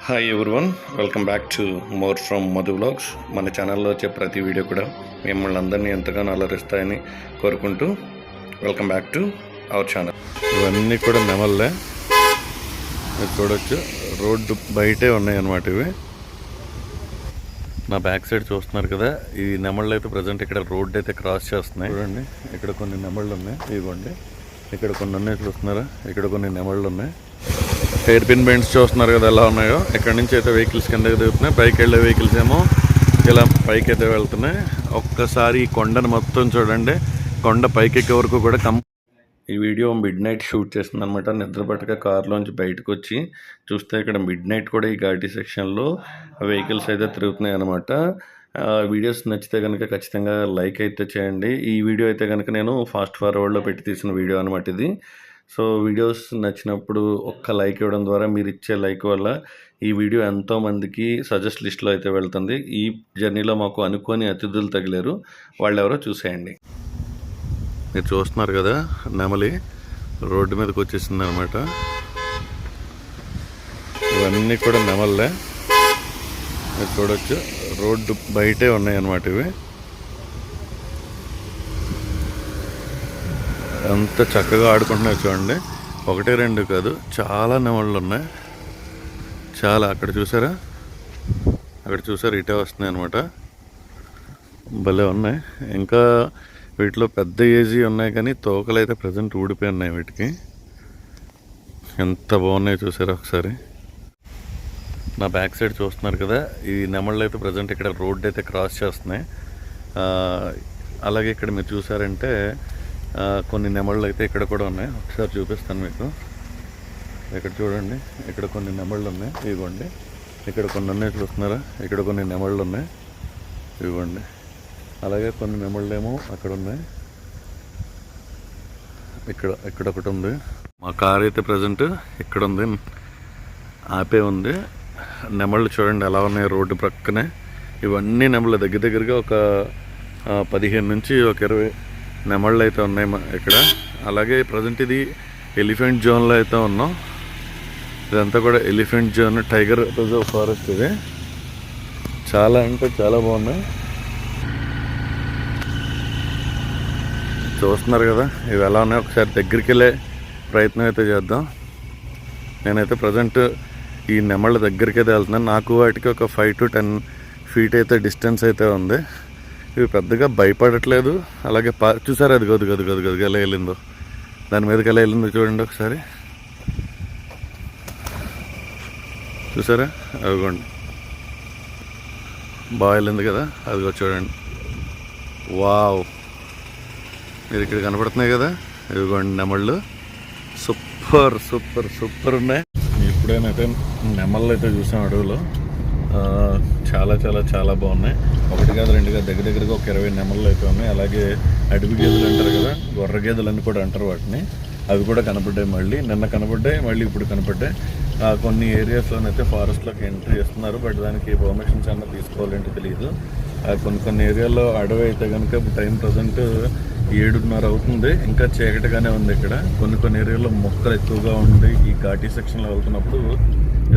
Hi everyone, welcome back to more from Madhu vlogs. మన ఛానల్లో వచ్చే ప్రతి వీడియో కూడా మిమ్మల్ని అందరినీ ఎంతగానో అలరిస్తాయని కోరుకుంటూ welcome back to our channel. ఇవన్నీ కూడా నెమల్లే, మీరు చూడవచ్చు. రోడ్డు బయటే ఉన్నాయన్నమాట ఇవి. నా బ్యాక్ సైడ్ చూస్తున్నారు కదా, ఈ నెమళ్ళు అయితే ప్రజెంట్ ఇక్కడ రోడ్డు అయితే క్రాస్ చేస్తున్నాయి. చూడండి, ఇక్కడ కొన్ని నెమళ్ళు ఉన్నాయి, ఇవ్వండి. ఇక్కడ కొన్ని ఉన్నాయి, చూస్తున్నారా? ఇక్కడ కొన్ని నెమళ్ళు ఉన్నాయి. హెయిర్ పిన్ బెండ్స్ చూస్తున్నారు కదా ఎలా ఉన్నాయో. ఇక్కడ నుంచి అయితే వెహికల్స్ కిందకి దిగుతున్నాయి, పైకి వెళ్ళే వెహికల్స్ ఏమో ఇలా పైకి అయితే వెళ్తున్నాయి. ఒక్కసారి ఈ కొండను మొత్తం చూడండి, కొండ పైకెక్కే వరకు కూడా ఈ వీడియో మిడ్ నైట్ షూట్ చేస్తుంది అనమాట. నిద్రపట్టక కార్లోంచి బయటకు వచ్చి చూస్తే ఇక్కడ మిడ్ నైట్ కూడా ఈ ఘాటీ సెక్షన్లో వెహికల్స్ అయితే తిరుగుతున్నాయి అనమాట. వీడియోస్ నచ్చితే కనుక ఖచ్చితంగా లైక్ అయితే చేయండి. ఈ వీడియో అయితే కనుక నేను ఫాస్ట్ ఫార్వర్డ్లో పెట్టి తీసిన వీడియో అనమాట ఇది. సో వీడియోస్ నచ్చినప్పుడు ఒక్క లైక్ ఇవ్వడం ద్వారా, మీరు ఇచ్చే లైక్ వల్ల ఈ వీడియో ఎంతోమందికి సజెస్ట్ లిస్ట్లో అయితే వెళ్తుంది. ఈ జర్నీలో మాకు అనుకోని అతిథులు తగిలారు, వాళ్ళెవరో చూసేయండి. మీరు చూస్తున్నారు కదా, నెమలి రోడ్డు మీదకి వచ్చేసింది అనమాట. ఇవన్నీ కూడా నెమల్లే, మీరు చూడవచ్చు. రోడ్డు బయటే ఉన్నాయి అన్నమాట ఇవి. ఎంత చక్కగా ఆడుకుంటున్నాయి చూడండి. ఒకటి రెండు కాదు, చాలా నెమళ్ళు ఉన్నాయి, చాలా. అక్కడ చూసారా, ఇటే వస్తున్నాయి అనమాట. భలే ఉన్నాయి. ఇంకా వీటిలో పెద్ద ఏజీ ఉన్నాయి, కానీ తోకలు అయితే ప్రజెంట్ ఊడిపోయి ఉన్నాయి వీటికి. ఎంత బాగున్నాయి చూసారా ఒకసారి. నా బ్యాక్ సైడ్ చూస్తున్నారు కదా, ఈ నెమళ్ళు అయితే ప్రజెంట్ ఇక్కడ రోడ్డు అయితే క్రాస్ చేస్తున్నాయి. అలాగే ఇక్కడ మీరు చూసారంటే కొన్ని నెమళ్ళు అయితే ఇక్కడ కూడా ఉన్నాయి. ఒకసారి చూపిస్తాను మీకు. ఇక్కడ చూడండి, ఇక్కడ కొన్ని నెమళ్ళు ఉన్నాయి, ఇవ్వండి. ఇక్కడ కొన్ని ఉన్నాయి, చూస్తున్నారా? ఇక్కడ కొన్ని నెమళ్ళు ఉన్నాయి, ఇవ్వండి. అలాగే కొన్ని నెమళ్ళు ఏమో అక్కడ ఉన్నాయి. ఇక్కడ ఒకటి ఉంది. మా కార్ అయితే ప్రజెంట్ ఇక్కడ ఉంది, ఆపే ఉంది. నెమళ్ళు చూడండి ఎలా ఉన్నాయి రోడ్డు ప్రక్కనే. ఇవన్నీ నెమళ్ళు దగ్గరగా ఒక 15 నుంచి ఒక 20 నెమళ్ళు అయితే ఉన్నాయి ఇక్కడ. అలాగే ప్రజెంట్ ఇది ఎలిఫెంట్ జోన్లో అయితే ఉన్నాం. ఇదంతా కూడా elephant zone, tiger reserve forest ఇది. చాలా అంటే చాలా బాగున్నాయి. చూస్తున్నారు కదా ఇవి ఎలా ఉన్నాయి. ఒకసారి దగ్గరికి వెళ్ళే ప్రయత్నం అయితే చేద్దాం. నేనైతే ప్రజెంట్ ఈ నెమళ్ళ దగ్గరికి అయితే వెళ్తున్నాను. నాకు వాటికి ఒక 5 to 10 feet అయితే డిస్టెన్స్ అయితే ఉంది. ఇవి పెద్దగా భయపడట్లేదు. అలాగే చూసారా, అది గదు ఎలా వెళ్ళిందో, దాని మీదకి ఎలా వెళ్ళిందో చూడండి ఒకసారి. చూసారా, అదిగోండి, బాగా వెళ్ళింది కదా, అదిగో చూడండి. వావ్, మీరు ఇక్కడ కనపడుతున్నాయి కదా, ఇదిగోండి నెమళ్ళు. సూపర్ ఉన్నాయి. ఇప్పుడేనైతే నెమళ్ళు అయితే చూసాం అడవిలో. చాలా బాగున్నాయి. ఒకటి కాదు, రెండు కాదు, దగ్గరగా ఒక 20 నెమళ్ళు అయితే ఉన్నాయి. అలాగే అడవి గేదెలు అంటారు కదా, గొర్రె గేదెలు అని కూడా అంటారు వాటిని. అవి కూడా కనపడ్డాయి. మళ్ళీ నిన్న కనపడ్డాయి, మళ్ళీ ఇప్పుడు కనపడ్డాయి. కొన్ని ఏరియాస్లోనైతే ఫారెస్ట్లోకి ఎంట్రీ చేస్తున్నారు, బట్ దానికి పర్మిషన్స్ అన్న తీసుకోవాలంటే తెలియదు. కొన్ని ఏరియాల్లో అడవి అయితే కనుక టైం ప్రజెంట్ 7:30 అవుతుంది, ఇంకా చీకటిగానే ఉంది ఇక్కడ. కొన్ని ఏరియాలో మొక్కలు ఎక్కువగా ఉంది. ఈ ఘాటీ సెక్షన్లో వెళ్తున్నప్పుడు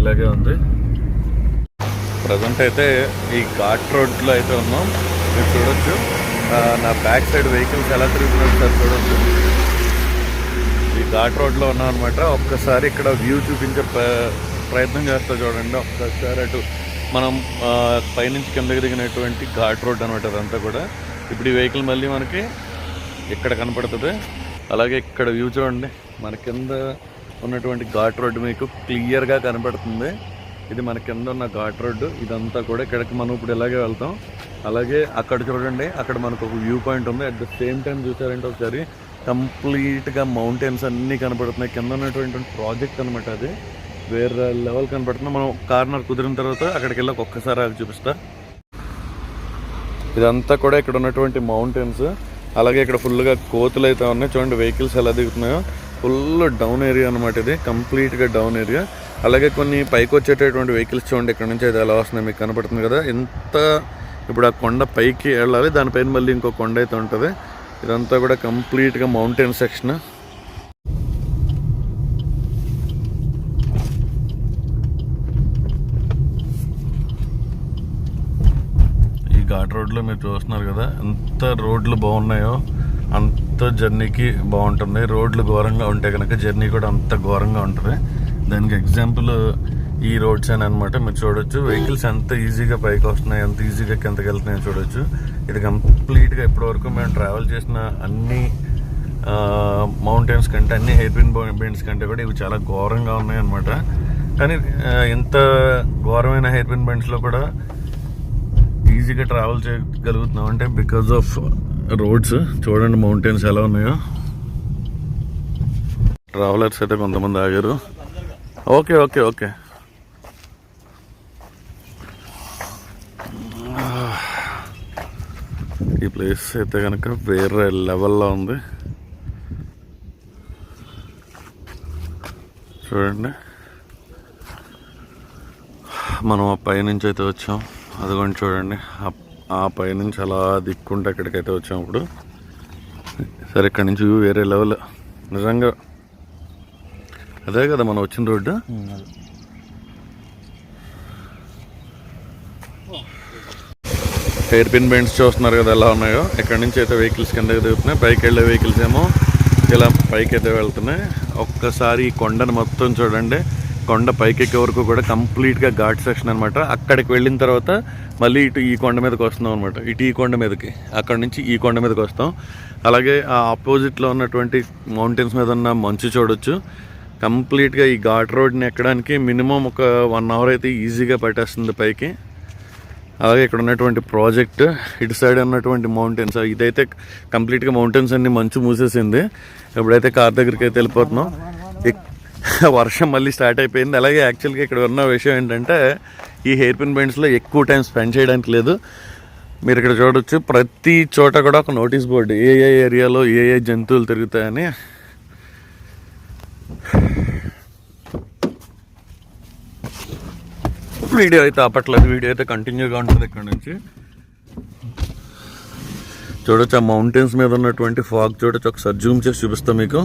ఇలాగే ఉంది. ప్రజెంట్ అయితే ఈ ఘాట్ రోడ్లో అయితే ఉన్నాం. మీరు చూడొచ్చు, నా బ్యాక్ సైడ్ వెహికల్స్ ఎలా తిరుగుతున్నాయి సార్ చూడొచ్చు. ఈ ఘాట్ రోడ్లో ఉన్నాం అనమాట. ఒక్కసారి ఇక్కడ వ్యూ చూపించే ప్రయత్నం చేస్తా చూడండి. ఒక్కసారి అటు మనం పైనుంచి కిందకి దిగినటువంటి ఘాట్ రోడ్ అనమాట అదంతా కూడా. ఇప్పుడు ఈ వెహికల్ మళ్ళీ మనకి ఇక్కడ కనపడుతుంది. అలాగే ఇక్కడ వ్యూ చూడండి, మన కింద ఉన్నటువంటి ఘాట్ రోడ్డు మీకు క్లియర్గా కనపడుతుంది. ఇది మన కింద ఉన్న ఘాట్ రోడ్డు. ఇదంతా కూడా ఇక్కడికి మనం ఇప్పుడు ఇలాగే వెళ్తాం. అలాగే అక్కడ చూడండి, అక్కడ మనకు ఒక వ్యూ పాయింట్ ఉంది. అట్ ద సేమ్ టైం చూసారంటే ఒకసారి కంప్లీట్గా మౌంటైన్స్ అన్నీ కనపడుతున్నాయి. కింద ఉన్నటువంటి ప్రాజెక్ట్ అనమాట, అది వేరే లెవెల్ కనపడుతుంది. మనం కార్నర్ కుదిరిన తర్వాత అక్కడికి వెళ్ళి ఒక్కసారి అది చూపిస్తా. ఇదంతా కూడా ఇక్కడ ఉన్నటువంటి మౌంటైన్స్. అలాగే ఇక్కడ ఫుల్గా కోతులు అయితే ఉన్నాయి. చూడండి వెహికల్స్ ఎలా దిగుతున్నాయో. ఫుల్ డౌన్ ఏరియా అనమాట ఇది, కంప్లీట్గా డౌన్ ఏరియా. అలాగే కొన్ని పైకి వచ్చేటటువంటి వెహికల్స్ చూడండి ఇక్కడ నుంచి అయితే ఎలా వస్తున్నాయి మీకు కనపడుతుంది కదా. ఇప్పుడు ఆ కొండ పైకి వెళ్ళాలి, దానిపైన మళ్ళీ ఇంకో కొండ అయితే ఉంటుంది. ఇదంతా కూడా కంప్లీట్గా మౌంటైన్ సెక్షన్. ఘాట్ రోడ్లో మీరు చూస్తున్నారు కదా, ఎంత రోడ్లు బాగున్నాయో అంత జర్నీకి బాగుంటుంది. రోడ్లు ఘోరంగా ఉంటే కనుక జర్నీ కూడా అంత ఘోరంగా ఉంటుంది. దానికి ఎగ్జాంపుల్ ఈ రోడ్స్ అని అనమాట. మీరు చూడొచ్చు వెహికల్స్ ఎంత ఈజీగా పైకి వస్తున్నాయి, ఎంత ఈజీగా కిందకి వెళ్తున్నాయో చూడొచ్చు. ఇది కంప్లీట్గా ఇప్పటివరకు మేము ట్రావెల్ చేసిన అన్ని మౌంటైన్స్ కంటే, అన్ని హెయిర్ పిన్ బెండ్స్ కంటే కూడా ఇవి చాలా ఘోరంగా ఉన్నాయి అనమాట. కానీ ఇంత ఘోరమైన హెయిర్ పిన్ బెండ్స్లో కూడా ఈజీగా ట్రావెల్ చేయగలుగుతున్నాం అంటే బికాజ్ ఆఫ్ రోడ్స్. చూడండి మౌంటైన్స్ ఎలా ఉన్నాయో. ట్రావెలర్స్ అయితే కొంతమంది ఆగారు. ఓకే ఓకే ఓకే ఈ ప్లేస్ అయితే కనుక వేరే లెవెల్లో ఉంది. చూడండి మనం ఆ పైనుంచి అయితే వచ్చాం. అదిగోండి చూడండి, ఆ పైనుంచి అలా దిక్కుంటే ఎక్కడికైతే వచ్చాం ఇప్పుడు. సరే ఇక్కడి నుంచి వేరే లెవెల్. నిజంగా అదే కదా మనం వచ్చిన రోడ్డు. హెయిర్ పిన్ బెండ్స్ చూస్తున్నారు కదా ఎలా ఉన్నాయో. ఇక్కడ నుంచి అయితే వెహికల్స్ కిందకి దిగుతున్నాయి, పైకి వెళ్ళే వెహికల్స్ ఏమో ఇలా పైకి అయితే వెళ్తున్నాయి. ఒక్కసారి ఈ కొండను మొత్తం చూడండి. కొండ పైకెక్కే వరకు కూడా కంప్లీట్గా ఘాట్ సెక్షన్ అనమాట. అక్కడికి వెళ్ళిన తర్వాత మళ్ళీ ఇటు ఈ కొండ మీదకి వస్తున్నాం అనమాట. ఇటు ఈ కొండ మీదకి, అక్కడ నుంచి ఈ కొండ మీదకి వస్తాం. అలాగే ఆ ఆపోజిట్లో ఉన్నటువంటి మౌంటైన్స్ మీద ఉన్న మంచు చూడొచ్చు. కంప్లీట్గా ఈ ఘాట్ రోడ్ని ఎక్కడానికి మినిమం ఒక 1 అవర్ అయితే ఈజీగా పట్టేస్తుంది పైకి. అలాగే ఇక్కడ ఉన్నటువంటి ప్రాజెక్ట్, ఇటు సైడ్ ఉన్నటువంటి మౌంటైన్స్, ఇదైతే కంప్లీట్గా మౌంటైన్స్ అన్ని మంచు మూసేసింది. ఎప్పుడైతే కార్ దగ్గరికి అయితే వెళ్ళిపోతున్నాం, వర్షం మళ్ళీ స్టార్ట్ అయిపోయింది. అలాగే యాక్చువల్గా ఇక్కడ ఉన్న విషయం ఏంటంటే ఈ హెయిర్ పిన్ బెండ్స్లో ఎక్కువ టైం స్పెండ్ చేయడానికి లేదు. మీరు ఇక్కడ చూడొచ్చు, ప్రతి చోట కూడా ఒక నోటీస్ బోర్డు, ఏ ఏరియాలో ఏ జంతువులు తిరుగుతాయని. వీడియో అయితే ఆపట్లేదు, వీడియో అయితే కంటిన్యూగా ఉంటుంది. ఇక్కడ నుంచి చూడొచ్చు ఆ మౌంటైన్స్ మీద ఉన్నటువంటి ఫాగ్ చూడొచ్చు. ఒకసారి జూమ్ చేసి చూపిస్తాం మీకు.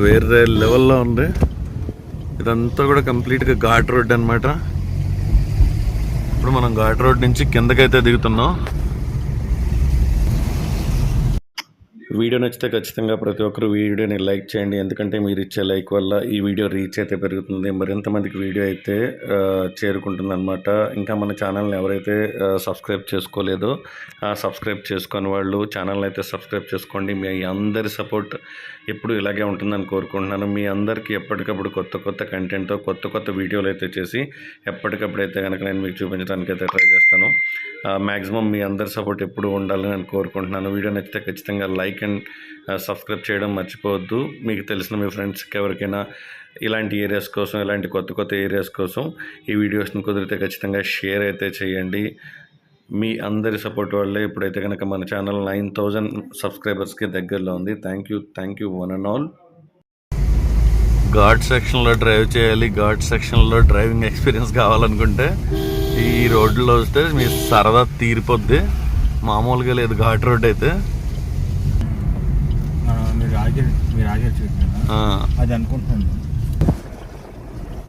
వేరే లెవెల్లో ఉంది. ఇదంతా కూడా కంప్లీట్గా ఘాట్ రోడ్ అనమాట. ఇప్పుడు మనం ఘాట్ రోడ్ నుంచి కిందకైతే దిగుతున్నాం. వీడియో నచ్చితే ఖచ్చితంగా ప్రతి ఒక్కరు వీడియోని లైక్ చేయండి. ఎందుకంటే మీరు ఇచ్చే లైక్ వల్ల ఈ వీడియో రీచ్ అయితే పెరుగుతుంది, మరింతమందికి వీడియో అయితే చేరుకుంటుంది అనమాట. ఇంకా మన ఛానల్ని ఎవరైతే సబ్స్క్రైబ్ చేసుకోలేదో సబ్స్క్రైబ్ చేసుకొని వాళ్ళు ఛానల్ని అయితే సబ్స్క్రైబ్ చేసుకోండి. మీ అందరి సపోర్ట్ ఎప్పుడు ఇలాగే ఉంటుందని కోరుకుంటున్నాను. మీ అందరికీ ఎప్పటికప్పుడు కొత్త కంటెంట్తో కొత్త వీడియోలు అయితే చేసి ఎప్పటికప్పుడు అయితే కనుక నేను మీకు చూపించడానికి అయితే ట్రై చేస్తాను. మ్యాక్సిమం మీ అందరి సపోర్ట్ ఎప్పుడు ఉండాలని నేను కోరుకుంటున్నాను. వీడియో నచ్చితే ఖచ్చితంగా లైక్ అండ్ సబ్స్క్రైబ్ చేయడం మర్చిపోవద్దు. మీకు తెలిసిన మీ ఫ్రెండ్స్కి ఎవరికైనా ఇలాంటి ఏరియాస్ కోసం, ఇలాంటి కొత్త ఏరియాస్ కోసం ఈ వీడియోస్ని కుదిరితే ఖచ్చితంగా షేర్ అయితే చేయండి. మీ అందరి సపోర్ట్ వల్లే ఇప్పుడైతే కనుక మన ఛానల్ 9000 సబ్స్క్రైబర్స్కి దగ్గరలో ఉంది. Thank you one and all. Ghat సెక్షన్లో డ్రైవ్ చేయాలి, ఘాట్ సెక్షన్లో డ్రైవింగ్ ఎక్స్పీరియన్స్ కావాలనుకుంటే ఈ రోడ్లో వస్తే మీ సరదా తీరిపోద్ది. మామూలుగా లేదు ఘాట్ రోడ్ అయితే. అది అనుకుంటున్నాను